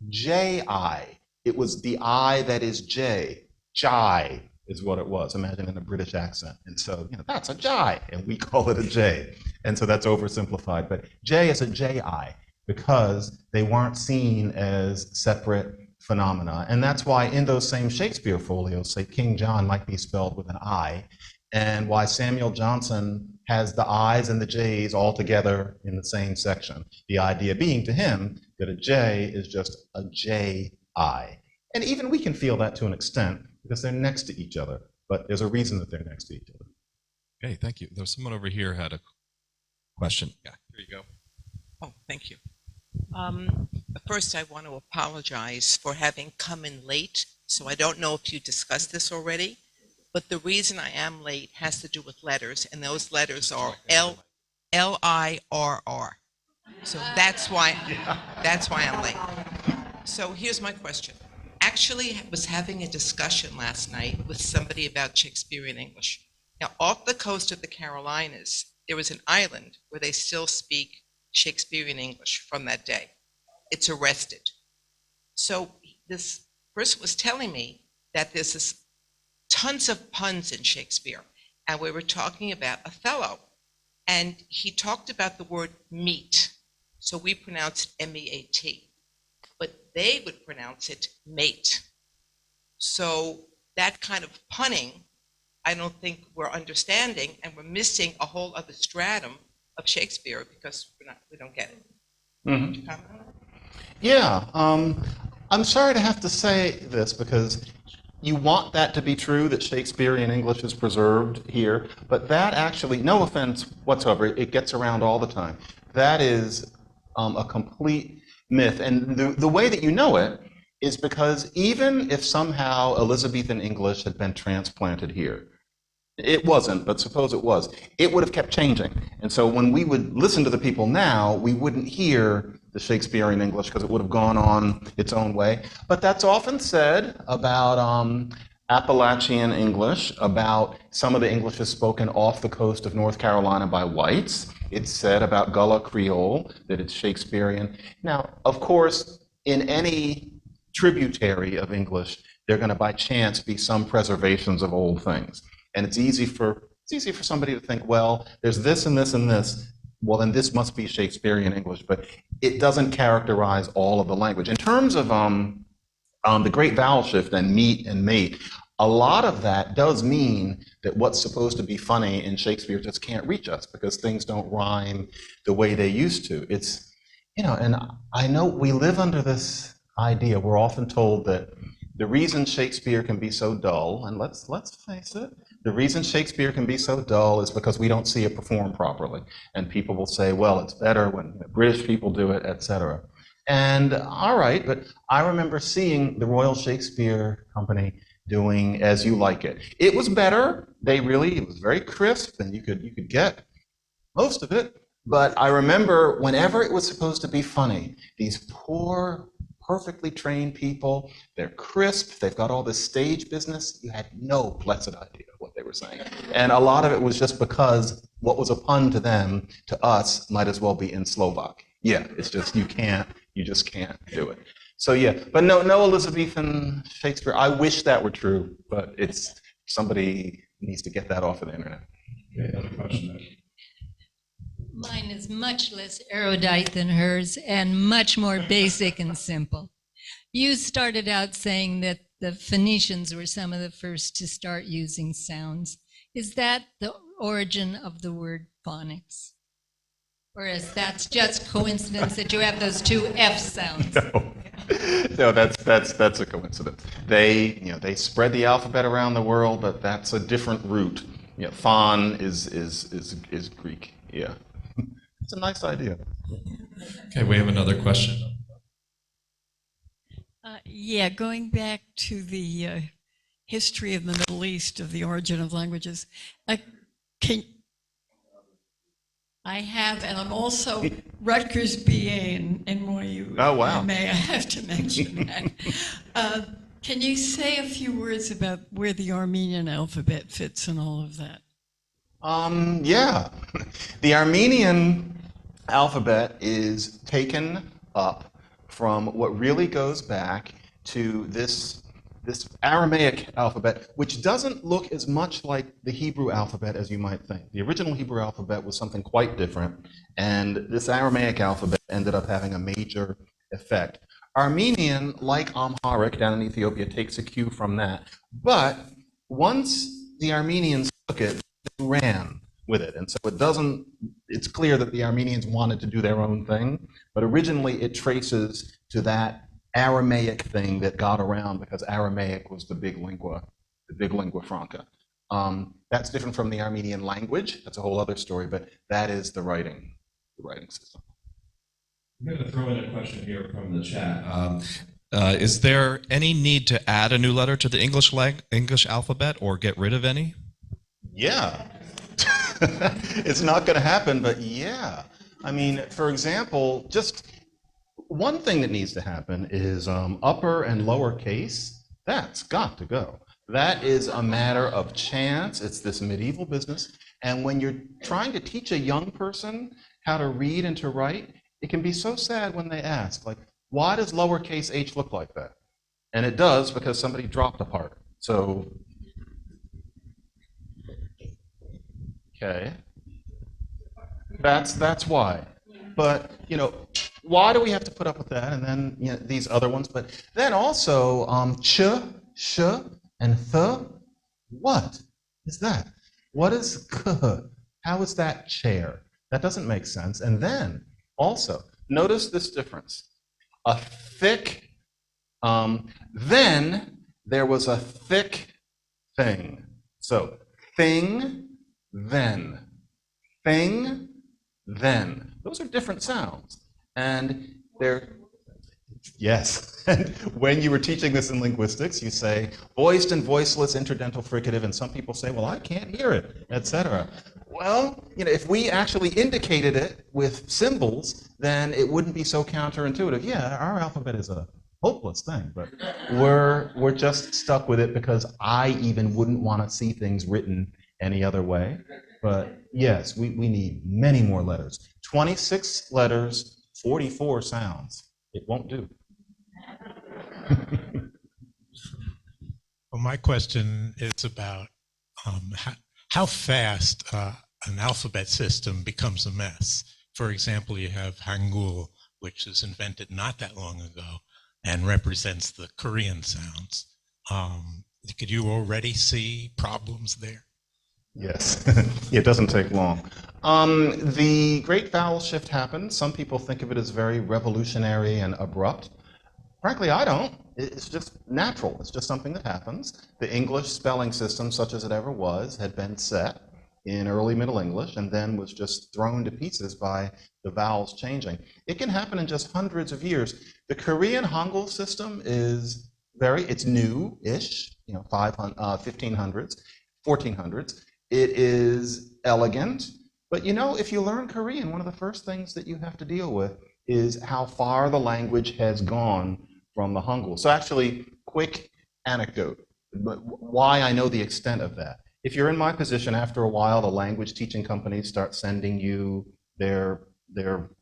J-I. It was the I that is J. Jai is what it was. Imagine in a British accent. And so, that's a Jai, and we call it a J. And so that's oversimplified. But J is a J-I because they weren't seen as separate phenomena. And that's why in those same Shakespeare folios, say King John might be spelled with an I, and why Samuel Johnson has the I's and the J's all together in the same section. The idea being to him that a J is just a J-I. And even we can feel that to an extent because they're next to each other, but there's a reason that they're next to each other. Okay, thank you. There's someone over here had a question. Yeah, here you go. Oh, thank you. First, I want to apologize for having come in late. So I don't know if you discussed this already, but the reason I am late has to do with letters, and those letters are L-I-R-R. So that's why I'm late. So here's my question. Actually, I was having a discussion last night with somebody about Shakespearean English. Now, off the coast of the Carolinas, there was an island where they still speak Shakespearean English from that day. It's arrested. So this person was telling me that there's tons of puns in Shakespeare, and we were talking about Othello, and he talked about the word meat. So we pronounced M-E-A-T, but they would pronounce it mate. So that kind of punning, I don't think we're understanding, and we're missing a whole other stratum of Shakespeare because we don't get it. Mm-hmm. Could you comment on that? Yeah, I'm sorry to have to say this because you want that to be true, that Shakespearean English is preserved here, but that actually, no offense whatsoever, it gets around all the time. That is a complete myth. And the way that you know it is because even if somehow Elizabethan English had been transplanted here, it wasn't, but suppose it was, it would have kept changing. And so when we would listen to the people now, we wouldn't hear the Shakespearean English because it would have gone on its own way. But that's often said about Appalachian English about some of the English is spoken off the coast of North Carolina by whites. It's said about Gullah Creole that it's Shakespearean. Now, of course, in any tributary of English, there are going to by chance be some preservations of old things. And it's easy for somebody to think, well, there's this and this and this. Well, then this must be Shakespearean English, but it doesn't characterize all of the language. In terms of the great vowel shift and meet and mate, a lot of that does mean that what's supposed to be funny in Shakespeare just can't reach us because things don't rhyme the way they used to. It's, and I know we live under this idea. We're often told that the reason Shakespeare can be so dull, and let's face it, the reason Shakespeare can be so dull is because we don't see it performed properly. And people will say, well, it's better when British people do it, etc. And all right, but I remember seeing the Royal Shakespeare Company doing As You Like It. It was better. It was very crisp, and you could get most of it. But I remember whenever it was supposed to be funny, these poor, perfectly trained people, they're crisp, they've got all this stage business, you had no blessed idea what they were saying. And a lot of it was just because what was a pun to them, to us, might as well be in Slovak. Yeah, it's just, you just can't do it. So yeah, but no Elizabethan Shakespeare. I wish that were true, but somebody needs to get that off of the internet. Okay, another question. Mine is much less erudite than hers and much more basic and simple. You started out saying that the Phoenicians were some of the first to start using sounds. Is that the origin of the word phonics? Or is that just coincidence that you have those two F sounds? No, that's a coincidence. They spread the alphabet around the world, but that's a different root. Phon is Greek. Yeah. It's a nice idea. Okay, we have another question. Yeah, going back to the history of the Middle East, of the origin of languages, I have, and I'm also Rutgers BA in NYU. Oh, wow. I have to mention that. Can you say a few words about where the Armenian alphabet fits in all of that? Yeah. The Armenian alphabet is taken up from what really goes back to this Aramaic alphabet, which doesn't look as much like the Hebrew alphabet as you might think. The original Hebrew alphabet was something quite different, and this Aramaic alphabet ended up having a major effect. Armenian, like Amharic down in Ethiopia, takes a cue from that. But once the Armenians took it, they ran with it. And so it's clear that the Armenians wanted to do their own thing, but originally it traces to that Aramaic thing that got around because Aramaic was the big lingua franca. That's different from the Armenian language. That's a whole other story, but that is the writing system. I'm going to throw in a question here from the chat. Is there any need to add a new letter to the English alphabet or get rid of any? Yeah. It's not going to happen, but yeah. I mean, for example, just one thing that needs to happen is upper and lower case. That's got to go. That is a matter of chance. It's this medieval business. And when you're trying to teach a young person how to read and to write, it can be so sad when they ask, like, why does lowercase h look like that? And it does because somebody dropped a part. So, okay, that's why. But, why do we have to put up with that? And then, these other ones. But then also, ch, sh, and th. What is that? What is k? How is that chair? That doesn't make sense. And then, also, notice this difference. A thick, then there was a thick thing. So, thing, then. Thing, then. Those are different sounds. And they're, yes. And when you were teaching this in linguistics, you say voiced and voiceless, interdental fricative, and some people say, well, I can't hear it, etc. Well, if we actually indicated it with symbols, then it wouldn't be so counterintuitive. Yeah, our alphabet is a hopeless thing, but we're just stuck with it because I even wouldn't want to see things written any other way. But yes, we need many more letters. 26 letters, 44 sounds. It won't do. Well, my question is about how fast an alphabet system becomes a mess. For example, you have Hangul, which was invented not that long ago and represents the Korean sounds. Could you already see problems there? Yes, it doesn't take long. The great vowel shift happened. Some people think of it as very revolutionary and abrupt. Frankly, I don't. It's just natural. It's just something that happens. The English spelling system, such as it ever was, had been set in early Middle English and then was just thrown to pieces by the vowels changing. It can happen in just hundreds of years. The Korean Hangul system is it's new-ish, 1500s, 1400s. It is elegant, but if you learn Korean, one of the first things that you have to deal with is how far the language has gone from the Hangul. So actually, quick anecdote, why I know the extent of that. If you're in my position, after a while, the language teaching companies start sending you their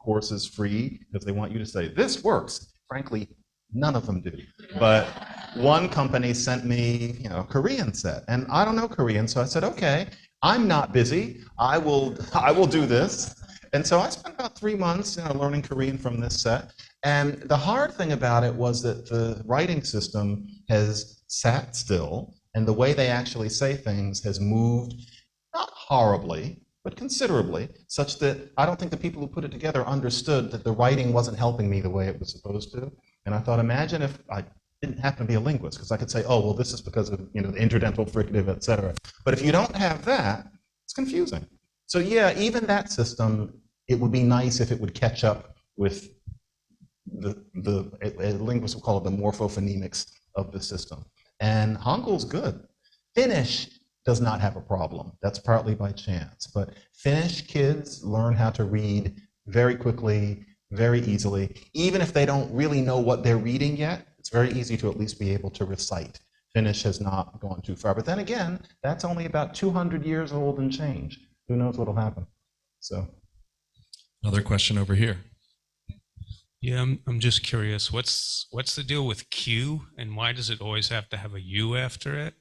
courses free because they want you to say, this works. Frankly, none of them do. But one company sent me, a Korean set, and I don't know Korean, so I said, okay, I'm not busy. I will do this. And so I spent about 3 months, learning Korean from this set. And the hard thing about it was that the writing system has sat still, and the way they actually say things has moved, not horribly, but considerably, such that I don't think the people who put it together understood that the writing wasn't helping me the way it was supposed to. And I thought, imagine if I didn't happen to be a linguist, because I could say, oh, well, this is because of the interdental fricative, et cetera. But if you don't have that, it's confusing. So yeah, even that system, it would be nice if it would catch up with a linguist will call it the morphophonemics of the system. And Hangul's good. Finnish does not have a problem. That's partly by chance. But Finnish kids learn how to read very quickly, very easily. Even if they don't really know what they're reading yet, it's very easy to at least be able to recite. Finnish has not gone too far. But then again, that's only about 200 years old and change. Who knows what'll happen? So. Another question over here. Yeah, I'm just curious. What's the deal with Q, and why does it always have to have a U after it?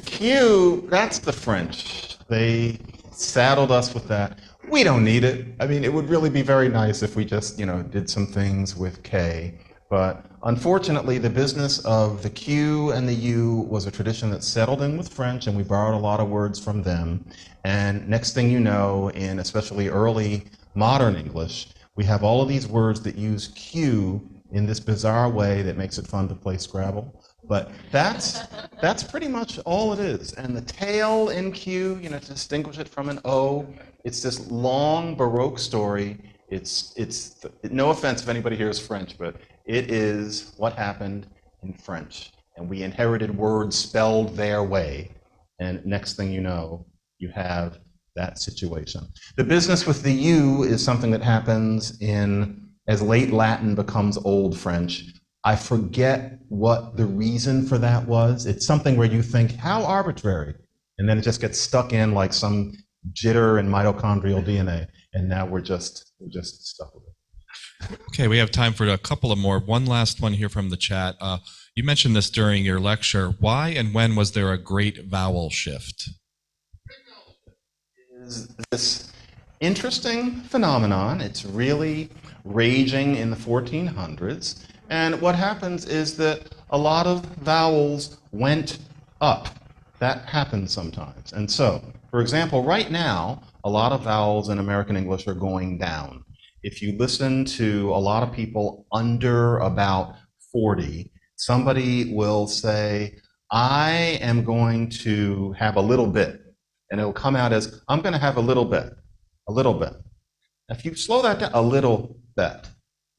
Q, that's the French. They saddled us with that. We don't need it. I mean, it would really be very nice if we just, did some things with K. But unfortunately, the business of the Q and the U was a tradition that settled in with French, and we borrowed a lot of words from them. And next thing you know, in especially early modern English, we have all of these words that use Q in this bizarre way that makes it fun to play Scrabble. But that's pretty much all it is. And the tail in Q, to distinguish it from an O, it's this long Baroque story. It's no offense if anybody here is French, but it is what happened in French. And we inherited words spelled their way. And next thing you know, you have that situation. The business with the U is something that happens as late Latin becomes Old French. I forget what the reason for that was. It's something where you think, how arbitrary? And then it just gets stuck in like some jitter in mitochondrial DNA. And now we're just stuck with it. Okay, we have time for a couple of more. One last one here from the chat. You mentioned this during your lecture. Why and when was there a great vowel shift? Is this interesting phenomenon. It's really raging in the 1400s. And what happens is that a lot of vowels went up. That happens sometimes. And so, for example, right now, a lot of vowels in American English are going down. If you listen to a lot of people under about 40, somebody will say, I am going to have a little bit. And it'll come out as, I'm going to have a little bit, a little bit. If you slow that down, a little bit,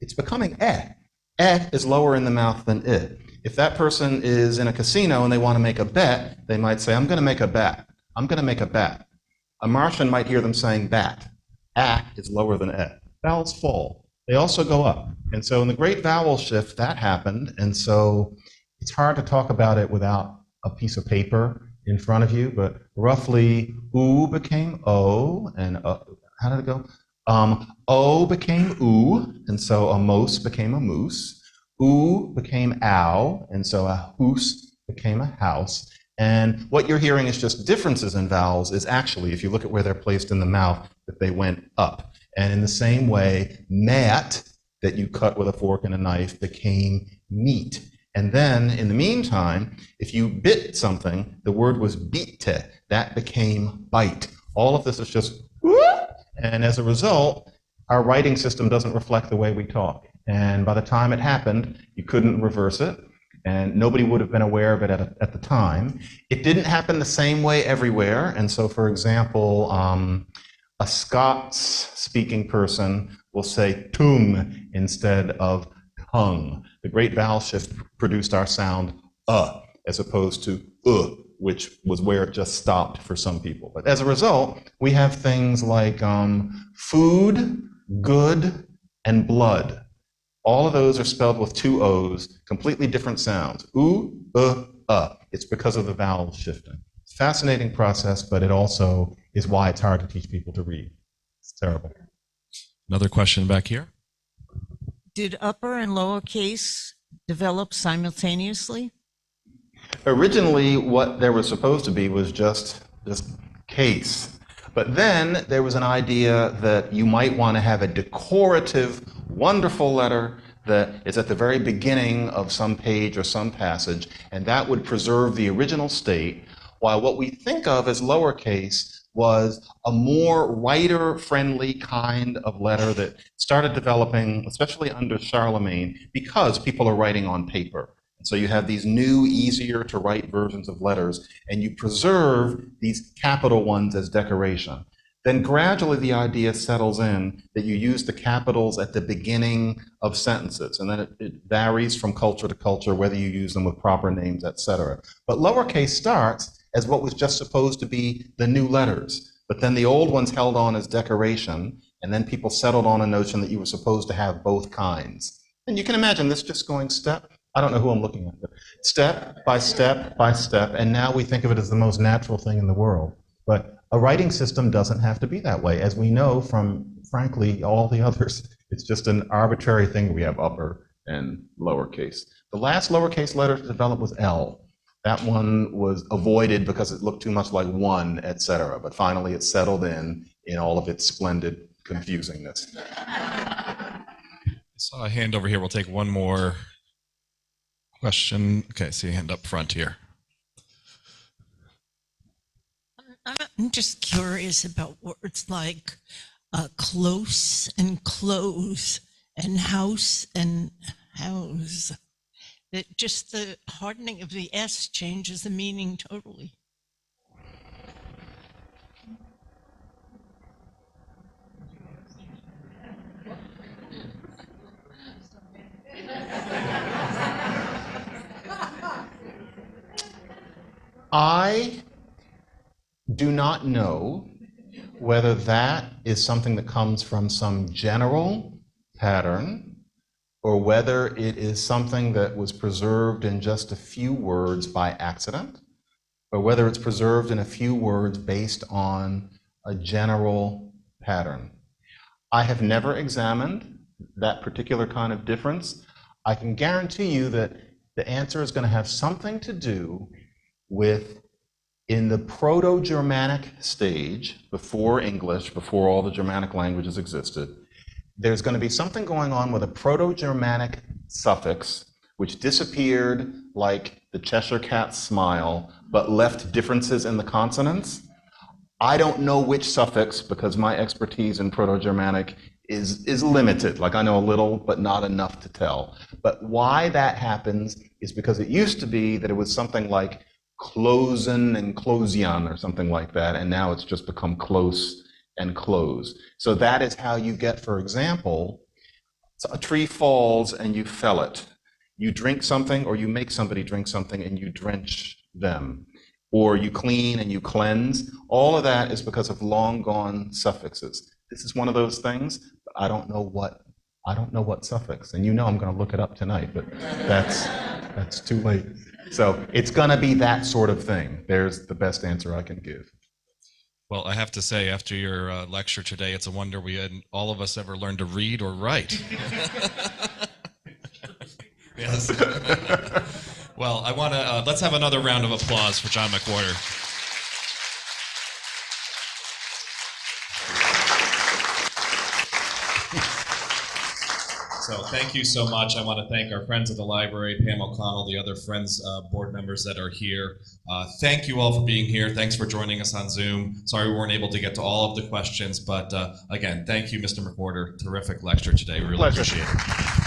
it's becoming eh. Eh is lower in the mouth than it. If that person is in a casino and they want to make a bet, they might say, I'm going to make a bet. I'm going to make a bet. A Martian might hear them saying bat. Ah is lower than eh. Vowels fall. they also go up. And so in the great vowel shift, that happened. And so it's hard to talk about it without a piece of paper in front of you, but roughly oo became o, and how did it go? O became oo, and so a mose became a moose. Oo became ow, and so a hoose became a house. And what you're hearing is just differences in vowels is actually, if you look at where they're placed in the mouth, that they went up. And in the same way, mat, that you cut with a fork and a knife, became meat. And then, in the meantime, if you bit something, the word was bitte, that became bite. All of this is just whoop, and as a result, our writing system doesn't reflect the way we talk. And by the time it happened, you couldn't reverse it, and nobody would have been aware of it at the time. It didn't happen the same way everywhere, and so, for example, a Scots-speaking person will say tung instead of tongue. The great vowel shift produced our sound as opposed to which was where it just stopped for some people. But as a result, we have things like food, good, and blood. All of those are spelled with two O's, completely different sounds. It's because of the vowel shifting. It's a fascinating process, but it also is why it's hard to teach people to read. It's terrible. Another question back here. Did upper and lower case develop simultaneously? Originally, what there was supposed to be was just case. But then there was an idea that you might want to have a decorative, wonderful letter that is at the very beginning of some page or some passage, and that would preserve the original state, while what we think of as lowercase was a more writer-friendly kind of letter that started developing, especially under Charlemagne, because people are writing on paper. So you have these new, easier to write versions of letters, and you preserve these capital ones as decoration. Then gradually the idea settles in that you use the capitals at the beginning of sentences, and then it varies from culture to culture whether you use them with proper names, etc. But lowercase starts as what was just supposed to be the new letters, but then the old ones held on as decoration, and then people settled on a notion that you were supposed to have both kinds. And you can imagine this just going I don't know who I'm looking at, but step by step by step, and now we think of it as the most natural thing in the world. But a writing system doesn't have to be that way, as we know from, frankly, all the others. It's just an arbitrary thing. We have upper and lowercase. The last lowercase letter to develop was L. That one was avoided because it looked too much like one, etc. But finally it settled in all of its splendid confusingness. I saw a hand over here. We'll take one more question. Okay, see a hand up front here. I'm just curious about words like close and close and house and house. That just the hardening of the S changes the meaning totally. I do not know whether that is something that comes from some general pattern or whether it is something that was preserved in just a few words by accident, or whether it's preserved in a few words based on a general pattern. I have never examined that particular kind of difference. I can guarantee you that the answer is going to have something to do with, in the Proto-Germanic stage, before English, before all the Germanic languages existed, there's going to be something going on with a Proto-Germanic suffix which disappeared like the Cheshire Cat's smile, but left differences in the consonants. I don't know which suffix because my expertise in Proto-Germanic is limited. Like I know a little, but not enough to tell. But why that happens is because it used to be that it was something like closen and closian or something like that, and now it's just become close and close. So that is how you get, for example, a tree falls and you fell it. You drink something or you make somebody drink something and you drench them. Or you clean and you cleanse. All of that is because of long gone suffixes. This is one of those things, but I don't know what I don't know what suffix, and you know I'm going to look it up tonight, but that's too late. So it's going to be that sort of thing. There's the best answer I can give. Well, I have to say, after your lecture today, it's a wonder we hadn't all of us ever learned to read or write. Yes. Well, I want to let's have another round of applause for John McWhorter. So thank you so much. I want to thank our friends at the library, Pam O'Connell, the other Friends board members that are here. Thank you all for being here. Thanks for joining us on Zoom. Sorry we weren't able to get to all of the questions, but again, thank you, Mr. McWhorter. Terrific lecture today. We really appreciate it.